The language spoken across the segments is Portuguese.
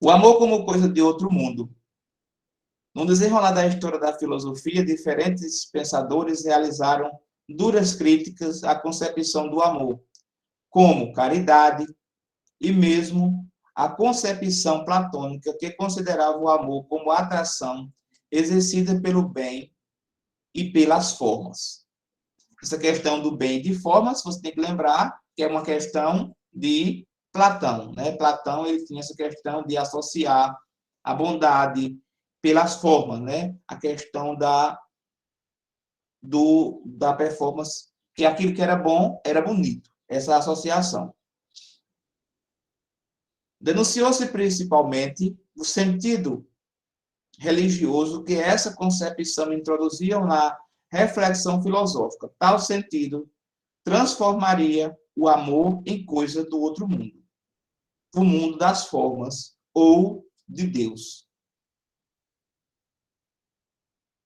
O amor como coisa de outro mundo. No desenrolar da história da filosofia, diferentes pensadores realizaram duras críticas à concepção do amor, como caridade e mesmo a concepção platônica, que considerava o amor como atração exercida pelo bem e pelas formas. Essa questão do bem e de formas, você tem que lembrar que é uma questão de Platão, né? Platão ele tinha essa questão de associar a bondade pelas formas, né? A questão da performance, que aquilo que era bom era bonito, essa associação. Denunciou-se principalmente o sentido religioso que essa concepção introduzia na reflexão filosófica. Tal sentido transformaria o amor em coisa do outro mundo, o mundo das formas ou de Deus,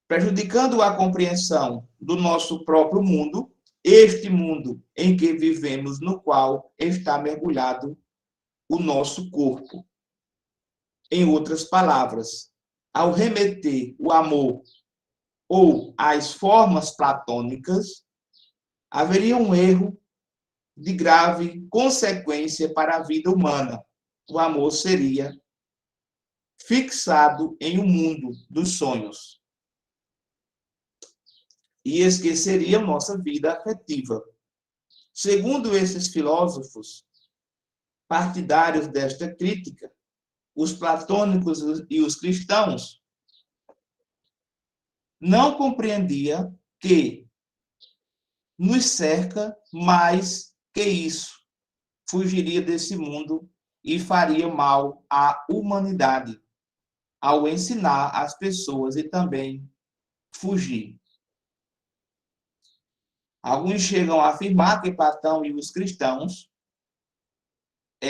prejudicando a compreensão do nosso próprio mundo, este mundo em que vivemos, no qual está mergulhado o nosso corpo. Em outras palavras, ao remeter o amor ou às formas platônicas, haveria um erro de grave consequência para a vida humana. O amor seria fixado em um mundo dos sonhos e esqueceria nossa vida afetiva. Segundo esses filósofos partidários desta crítica, os platônicos e os cristãos não compreendia que nos cerca mais que isso. Fugiria desse mundo e faria mal à humanidade ao ensinar as pessoas e também fugir. Alguns chegam a afirmar que Platão e os cristãos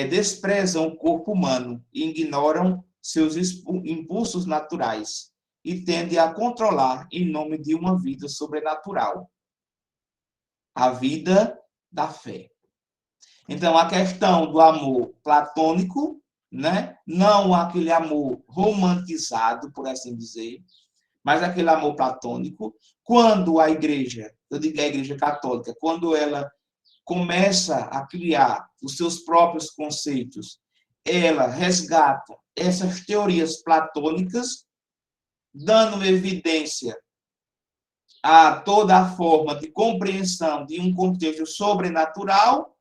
desprezam o corpo humano e ignoram seus impulsos naturais e tendem a controlar em nome de uma vida sobrenatural, a vida da fé. Então, a questão do amor platônico, né? Não aquele amor romantizado, por assim dizer, mas aquele amor platônico, quando a igreja, eu digo a igreja católica, quando ela começa a criar os seus próprios conceitos, ela resgata essas teorias platônicas, dando evidência a toda a forma de compreensão de um contexto sobrenatural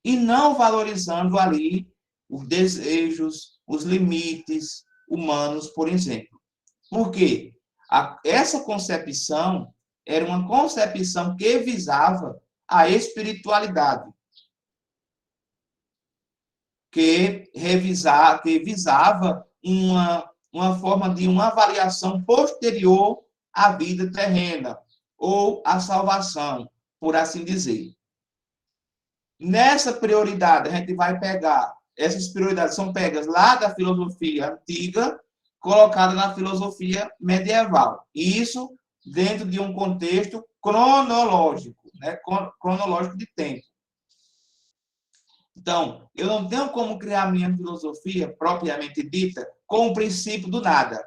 e não valorizando ali os desejos, os limites humanos, por exemplo. Por quê? Essa concepção era uma concepção que visava a espiritualidade, que visava uma forma de uma avaliação posterior à vida terrena, ou à salvação, por assim dizer. Nessa prioridade, a gente vai pegar, essas prioridades são pegas lá da filosofia antiga, colocada na filosofia medieval. E isso dentro de um contexto cronológico, né? Cronológico de tempo. Então, eu não tenho como criar minha filosofia propriamente dita com o princípio do nada.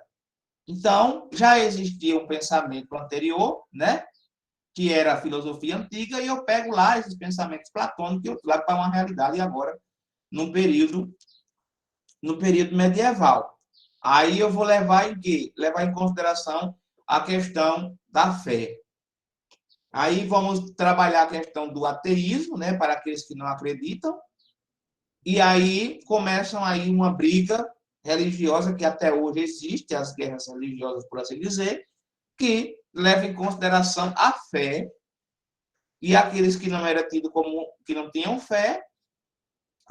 Então, já existia um pensamento anterior, né? Que era a filosofia antiga, e eu pego lá esses pensamentos platônicos e eu trago para uma realidade agora, no período medieval. Aí eu vou levar em quê? Levar em consideração a questão da fé. Aí vamos trabalhar a questão do ateísmo, né, para aqueles que não acreditam. E aí começam aí uma briga religiosa que até hoje existe, as guerras religiosas, por assim dizer, que leva em consideração a fé, e aqueles que não eram tidos como que não tinham fé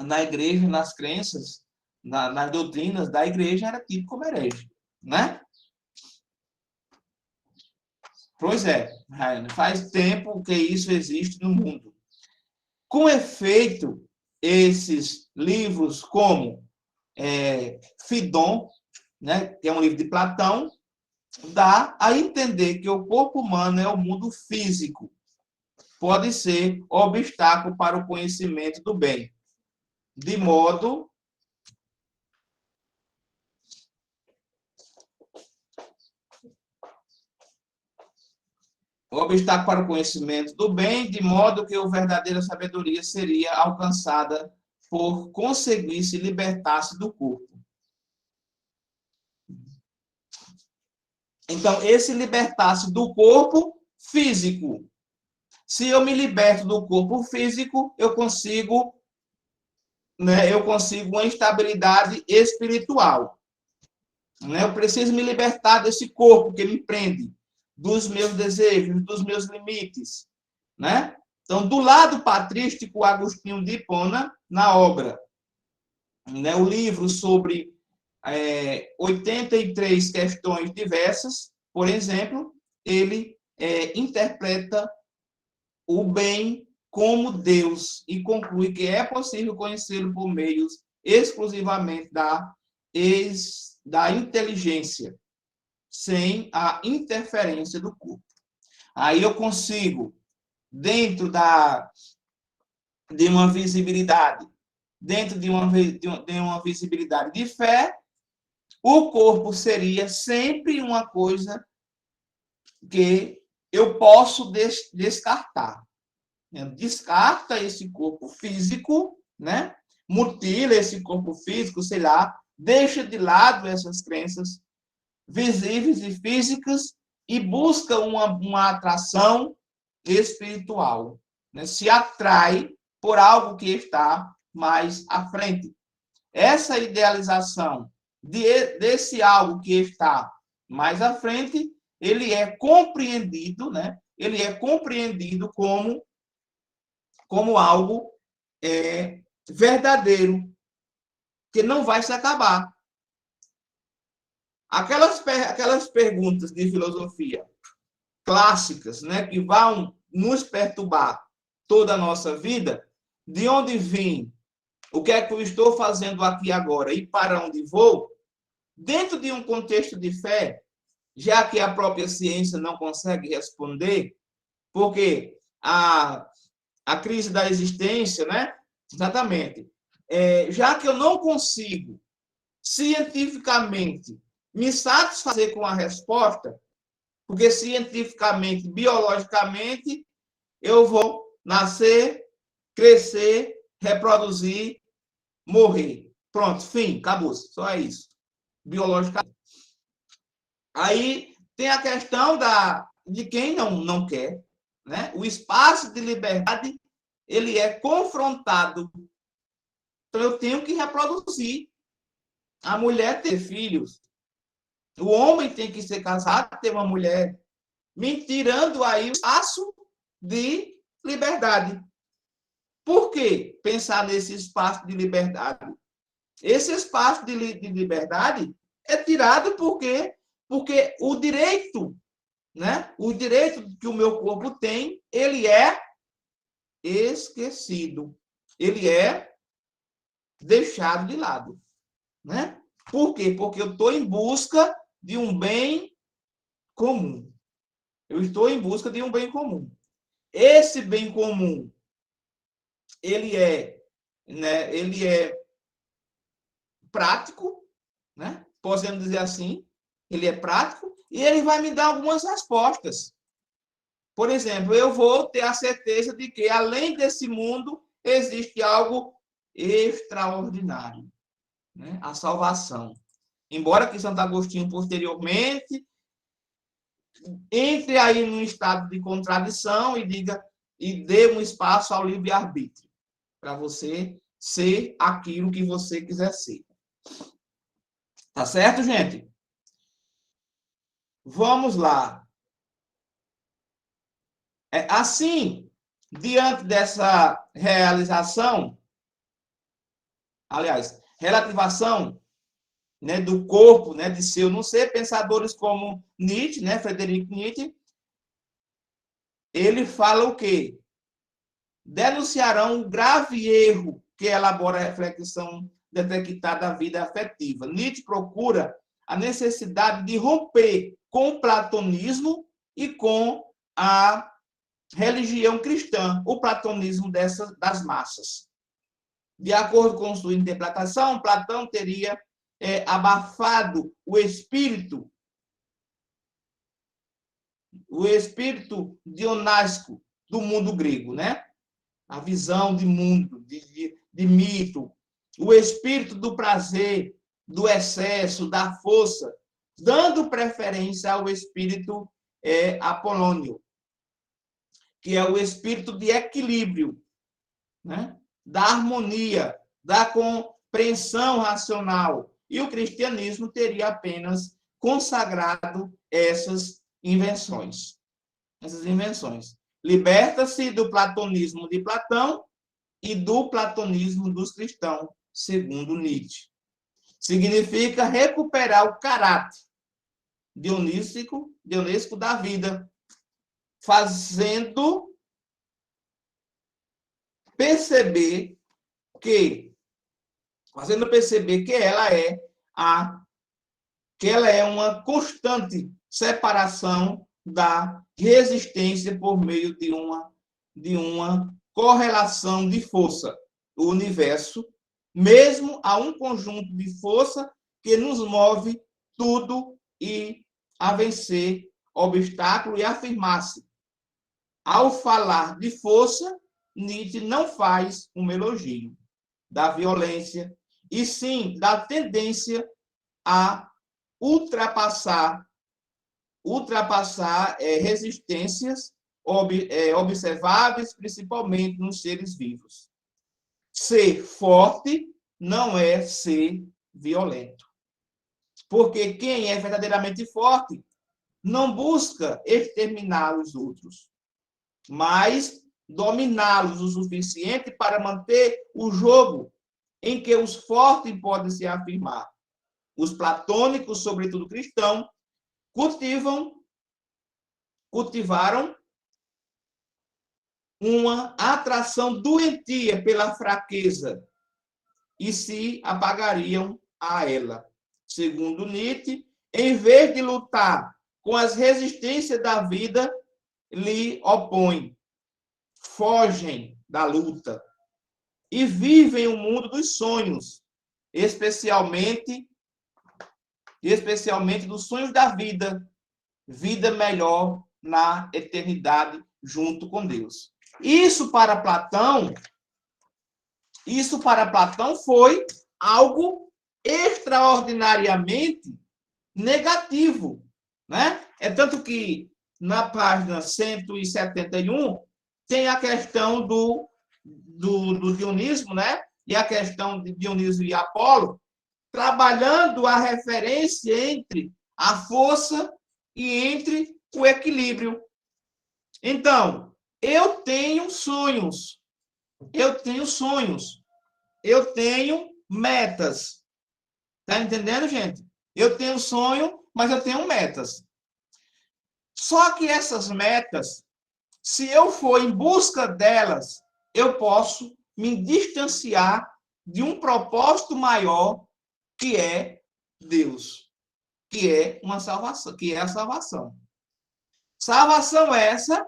na igreja, nas crenças, nas doutrinas da igreja, era tido como herege, né? Pois é, faz tempo que isso existe no mundo. Com efeito, esses livros como Fidon, né, que é um livro de Platão, dá a entender que o corpo humano é o mundo físico. Pode ser obstáculo para o conhecimento do bem. De modo obstáculo para o conhecimento do bem, de modo que a verdadeira sabedoria seria alcançada por conseguir se libertar-se do corpo. Então, esse libertar-se do corpo físico. Se eu me liberto do corpo físico, eu consigo uma estabilidade espiritual. Eu preciso me libertar desse corpo que me prende, dos meus desejos, dos meus limites. Então, do lado patrístico, Agostinho de Hipona, na obra, o livro sobre 83 questões diversas, por exemplo, ele interpreta o bem como Deus e conclui que é possível conhecê-lo por meios exclusivamente da inteligência, sem a interferência do corpo. Aí eu consigo, dentro de uma visibilidade, de uma visibilidade de fé, o corpo seria sempre uma coisa que eu posso descartar. Descarta esse corpo físico, mutila esse corpo físico, sei lá, deixa de lado essas crenças visíveis e físicas e busca uma atração espiritual. Se atrai por algo que está mais à frente. Essa idealização desse algo que está mais à frente, ele é compreendido, ele é compreendido como algo verdadeiro, que não vai se acabar. Aquelas perguntas de filosofia clássicas, que vão nos perturbar toda a nossa vida, de onde vim, o que é que eu estou fazendo aqui agora e para onde vou, dentro de um contexto de fé, já que a própria ciência não consegue responder, porque a crise da existência, Exatamente. Já que eu não consigo cientificamente me satisfazer com a resposta, porque cientificamente, biologicamente, eu vou nascer, crescer, reproduzir, morrer. Pronto, fim, acabou. Só é isso. Biologicamente. Aí tem a questão de quem não quer. O espaço de liberdade, ele é confrontado. Então, eu tenho que reproduzir. A mulher ter filhos. O homem tem que ser casado, ter uma mulher. Me tirando aí o espaço de liberdade. Por que pensar nesse espaço de liberdade? Esse espaço de liberdade é tirado porque o direito, o direito que o meu corpo tem, ele é esquecido. Ele é deixado de lado. Por quê? Porque eu estou em busca de um bem comum. Eu estou em busca de um bem comum. Esse bem comum, ele é prático, podemos dizer assim, ele é prático e ele vai me dar algumas respostas. Por exemplo, eu vou ter a certeza de que, além desse mundo, existe algo extraordinário, a salvação. Embora que Santo Agostinho, posteriormente, entre aí num estado de contradição e diga e dê um espaço ao livre-arbítrio, para você ser aquilo que você quiser ser. Tá certo, gente? Vamos lá. Assim, diante dessa realização, aliás, relativação, do corpo, de seu não ser, pensadores como Nietzsche, Friedrich Nietzsche, ele fala o quê? Denunciarão um grave erro que elabora a reflexão detectada da vida afetiva. Nietzsche procura a necessidade de romper com o platonismo e com a religião cristã, o platonismo das massas. De acordo com sua interpretação, Platão teria abafado o espírito o espírito dionásico do mundo grego, né? A visão de mundo, de mito, o espírito do prazer, do excesso, da força, dando preferência ao espírito apolônio, que é o espírito de equilíbrio, né? Da harmonia, da compreensão racional. E o cristianismo teria apenas consagrado essas invenções. Liberta-se do platonismo de Platão e do platonismo dos cristãos, segundo Nietzsche. Significa recuperar o caráter dionísico da vida, fazendo perceber que ela é uma constante separação da resistência por meio de uma correlação de força. O universo, mesmo a um conjunto de força que nos move tudo e a vencer obstáculo e afirmar-se. Ao falar de força, Nietzsche não faz um elogio da violência, e sim da tendência a ultrapassar resistências observáveis, principalmente nos seres vivos. Ser forte não é ser violento. Porque quem é verdadeiramente forte não busca exterminar os outros, mas dominá-los o suficiente para manter o jogo em que os fortes podem se afirmar. Os platônicos, sobretudo cristãos, cultivaram uma atração doentia pela fraqueza e se apagariam a ela. Segundo Nietzsche, em vez de lutar com as resistências da vida, lhe opõem, fogem da luta e vivem o mundo dos sonhos, especialmente dos sonhos da vida melhor na eternidade junto com Deus. Isso para Platão foi algo extraordinariamente negativo, né? É tanto que na página 171 tem a questão do Dionísio, né? E a questão de Dionísio e Apolo, trabalhando a referência entre a força e entre o equilíbrio. Então, eu tenho sonhos, eu tenho metas. Tá entendendo, gente? Eu tenho sonho, mas eu tenho metas. Só que essas metas, se eu for em busca delas, eu posso me distanciar de um propósito maior, que é Deus, que é uma salvação, que é a salvação. Salvação essa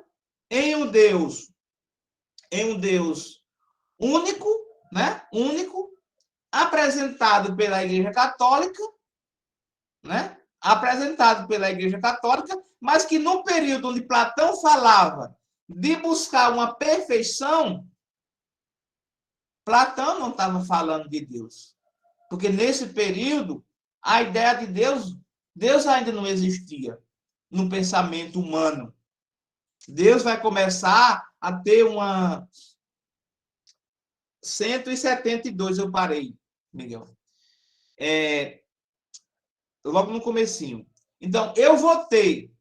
em um Deus único, né? Único, apresentado pela Igreja Católica, né? Apresentado pela Igreja Católica, mas que no período onde Platão falava de buscar uma perfeição, Platão não estava falando de Deus. Porque nesse período, a ideia de Deus ainda não existia no pensamento humano. Deus vai começar a ter uma 172, eu parei, Miguel. Logo no comecinho. Então, eu vou ter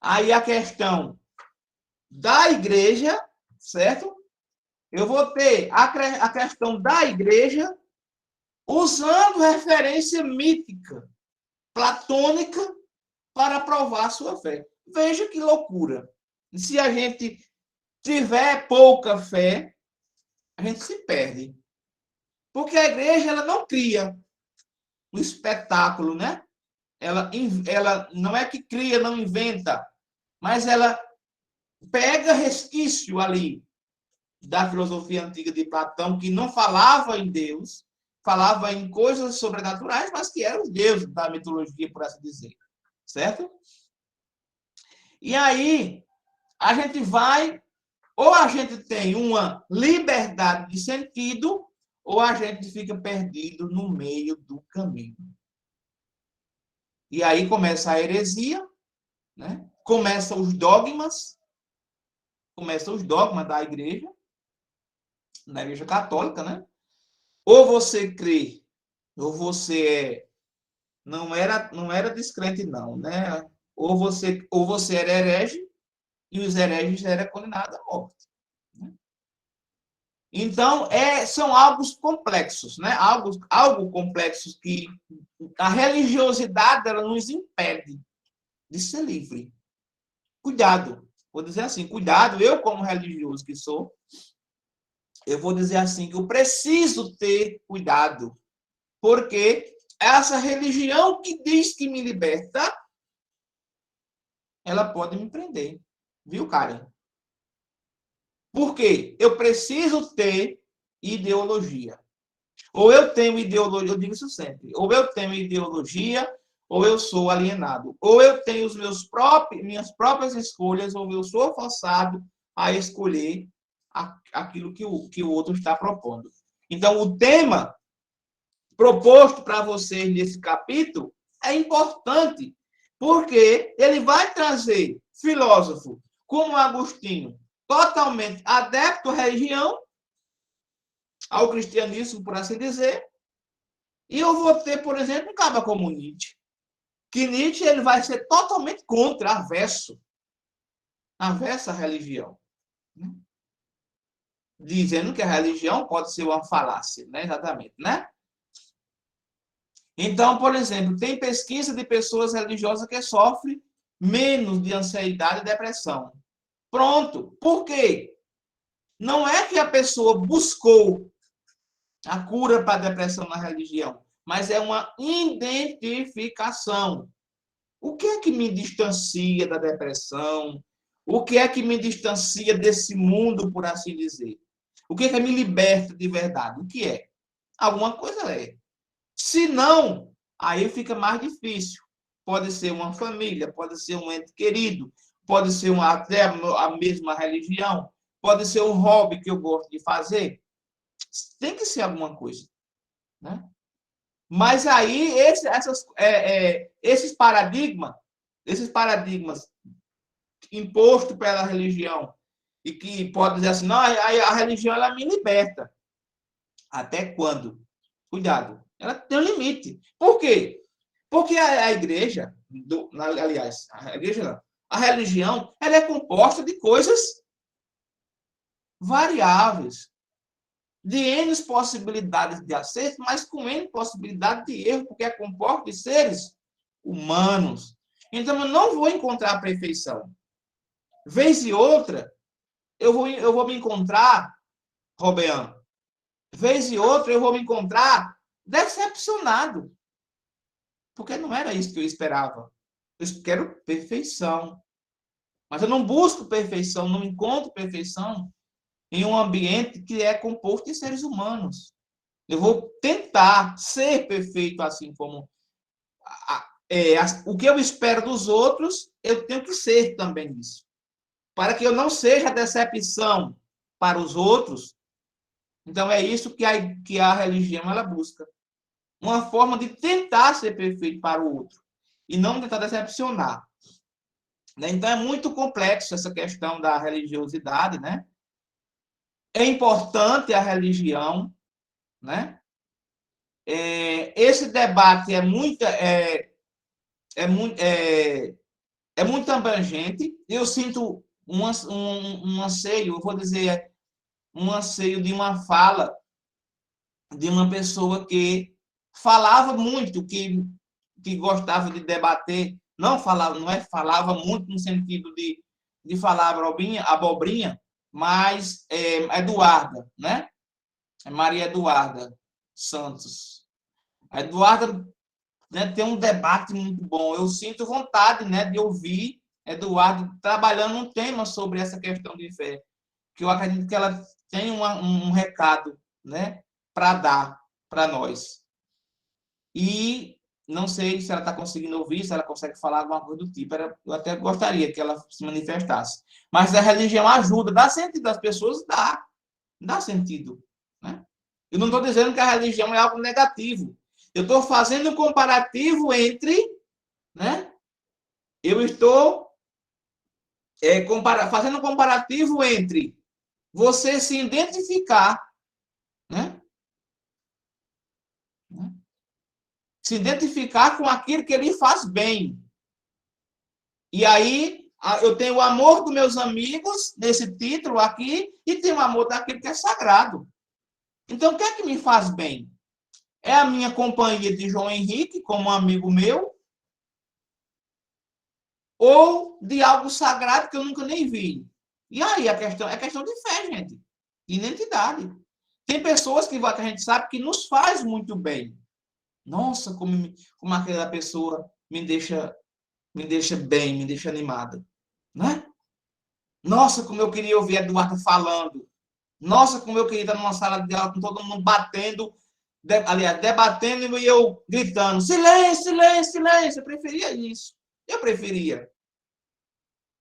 aí a questão da igreja, certo? Eu vou ter a questão da igreja usando referência mítica, platônica, para provar a sua fé. Veja que loucura. Se a gente tiver pouca fé, a gente se perde. Porque a igreja ela não cria um espetáculo, né? Ela não é que cria, não inventa, mas ela pega resquício ali da filosofia antiga de Platão, que não falava em Deus, falava em coisas sobrenaturais, mas que eram os deuses da mitologia, por assim dizer. Certo? E aí, a gente vai, ou a gente tem uma liberdade de sentido, ou a gente fica perdido no meio do caminho. E aí começa a heresia, né? Começam os dogmas da igreja católica, né? Ou você crê, ou você não era descrente não, né? Ou você era herege e os hereges eram condenados à morte. Né? Então, são algo complexos, né? Algo complexos que a religiosidade ela nos impede de ser livre. Cuidado, vou dizer assim, cuidado, eu como religioso que sou, eu vou dizer assim que eu preciso ter cuidado, porque essa religião que diz que me liberta, ela pode me prender, viu, Karen? Por quê? Eu preciso ter ideologia. Ou eu tenho ideologia, eu digo isso sempre, ou eu tenho ideologia, ou eu sou alienado. Ou eu tenho minhas próprias escolhas, ou eu sou forçado a escolher aquilo que o outro está propondo. Então, o tema proposto para vocês nesse capítulo é importante, porque ele vai trazer filósofo como Agostinho, totalmente adepto à religião, ao cristianismo, por assim dizer, e eu vou ter, por exemplo, um cara como Nietzsche, que Nietzsche ele vai ser totalmente contra, averso à religião, né? Dizendo que a religião pode ser uma falácia, né? Exatamente, né? Então, por exemplo, tem pesquisa de pessoas religiosas que sofrem menos de ansiedade e depressão. Pronto. Por quê? Não é que a pessoa buscou a cura para a depressão na religião, mas é uma identificação. O que é que me distancia da depressão? O que é que me distancia desse mundo, por assim dizer? O que é que me liberta de verdade? O que é? Alguma coisa é. Se não, aí fica mais difícil. Pode ser uma família, pode ser um ente querido, pode ser até a mesma religião, pode ser um hobby que eu gosto de fazer. Tem que ser alguma coisa, né? Mas aí esses paradigmas impostos pela religião e que pode dizer assim, não, a religião ela me liberta. Até quando? Cuidado, ela tem um limite. Por quê? Porque a igreja, aliás, a igreja não, a religião, ela é composta de coisas variáveis, de N possibilidades de acerto, mas com N possibilidades de erro, porque é composto de seres humanos. Então, eu não vou encontrar a perfeição. Vez e outra, eu vou me encontrar, Robean, vez e outra, eu vou me encontrar decepcionado. Porque não era isso que eu esperava. Eu quero perfeição. Mas eu não busco perfeição, não encontro perfeição em um ambiente que é composto de seres humanos. Eu vou tentar ser perfeito assim como o que eu espero dos outros, eu tenho que ser também isso. Para que eu não seja decepção para os outros. Então, é isso que a religião ela busca. Uma forma de tentar ser perfeito para o outro. E não tentar decepcionar. Então, é muito complexo essa questão da religiosidade, né? É importante a religião, né? Esse debate é muito abrangente. Eu sinto um anseio, eu vou dizer, um anseio de uma fala de uma pessoa que falava muito, que gostava de debater, não falava muito no sentido de falar abobrinha, mas Eduarda, né? Maria Eduarda Santos. A Eduarda, né, tem um debate muito bom. Eu sinto vontade, né, de ouvir Eduardo trabalhando um tema sobre essa questão de fé, que eu acredito que ela tem um recado, né, para dar para nós. E Não sei se ela está conseguindo ouvir, se ela consegue falar alguma coisa do tipo. Eu até gostaria que ela se manifestasse. Mas a religião ajuda, dá sentido às pessoas, dá sentido. Né? Eu não estou dizendo que a religião é algo negativo. Eu estou fazendo um comparativo entre, né? Eu estou fazendo um comparativo entre você se identificar, né? Se identificar com aquilo que lhe faz bem. E aí, eu tenho o amor dos meus amigos, nesse título aqui, e tenho o amor daquilo que é sagrado. Então, o que é que me faz bem? É a minha companhia de João Henrique, como um amigo meu, ou de algo sagrado que eu nunca nem vi? E aí, a questão é questão de fé, gente, de identidade. Tem pessoas que a gente sabe que nos faz muito bem. Nossa, como aquela pessoa me deixa bem, me deixa animada, né? Nossa, como eu queria ouvir a Eduardo falando. Nossa, como eu queria estar numa sala de aula com todo mundo batendo, aliás, debatendo e eu gritando, silêncio, silêncio, silêncio. Eu preferia isso. Eu preferia.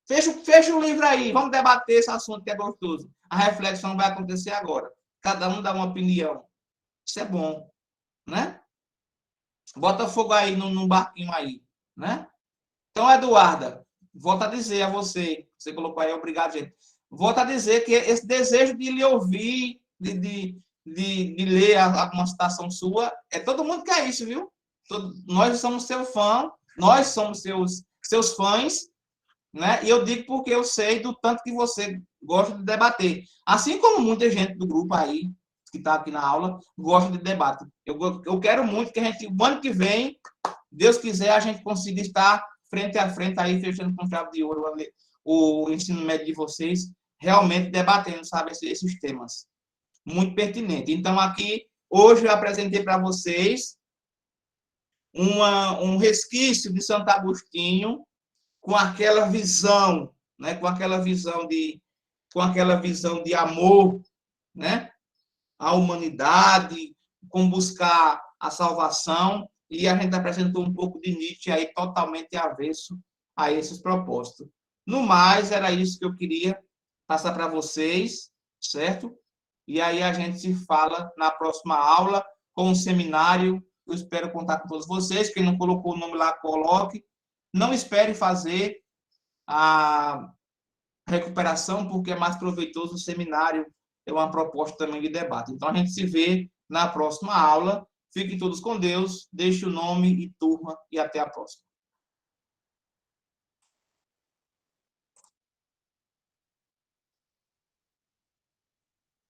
Fecha o livro aí, vamos debater esse assunto que é gostoso. A reflexão vai acontecer agora. Cada um dá uma opinião. Isso é bom, né? Bota fogo aí num barquinho aí, né? Então, Eduarda, volto a dizer a você colocou aí, obrigado, gente. Volto a dizer que esse desejo de lhe ouvir, de ler uma citação sua, todo mundo quer isso, viu? Nós somos seu fã, nós somos seus fãs, né? E eu digo porque eu sei do tanto que você gosta de debater. Assim como muita gente do grupo aí, que está aqui na aula, gosta de debate. Eu quero muito que a gente, o ano que vem, Deus quiser, a gente consiga estar frente a frente aí, fechando com chave de ouro o ensino médio de vocês, realmente debatendo, sabe, esses temas. Muito pertinente. Então, aqui, hoje eu apresentei para vocês um resquício de Santo Agostinho com aquela visão, né, com aquela visão de amor, né, à humanidade, com buscar a salvação, e a gente apresentou um pouco de Nietzsche aí totalmente avesso a esses propósitos. No mais, era isso que eu queria passar para vocês, certo? E aí a gente se fala na próxima aula com o seminário. Eu espero contar com todos vocês. Quem não colocou o nome lá, coloque. Não espere fazer a recuperação, porque é mais proveitoso o seminário. É uma proposta também de debate. Então, a gente se vê na próxima aula. Fiquem todos com Deus. Deixe o nome e turma e até a próxima.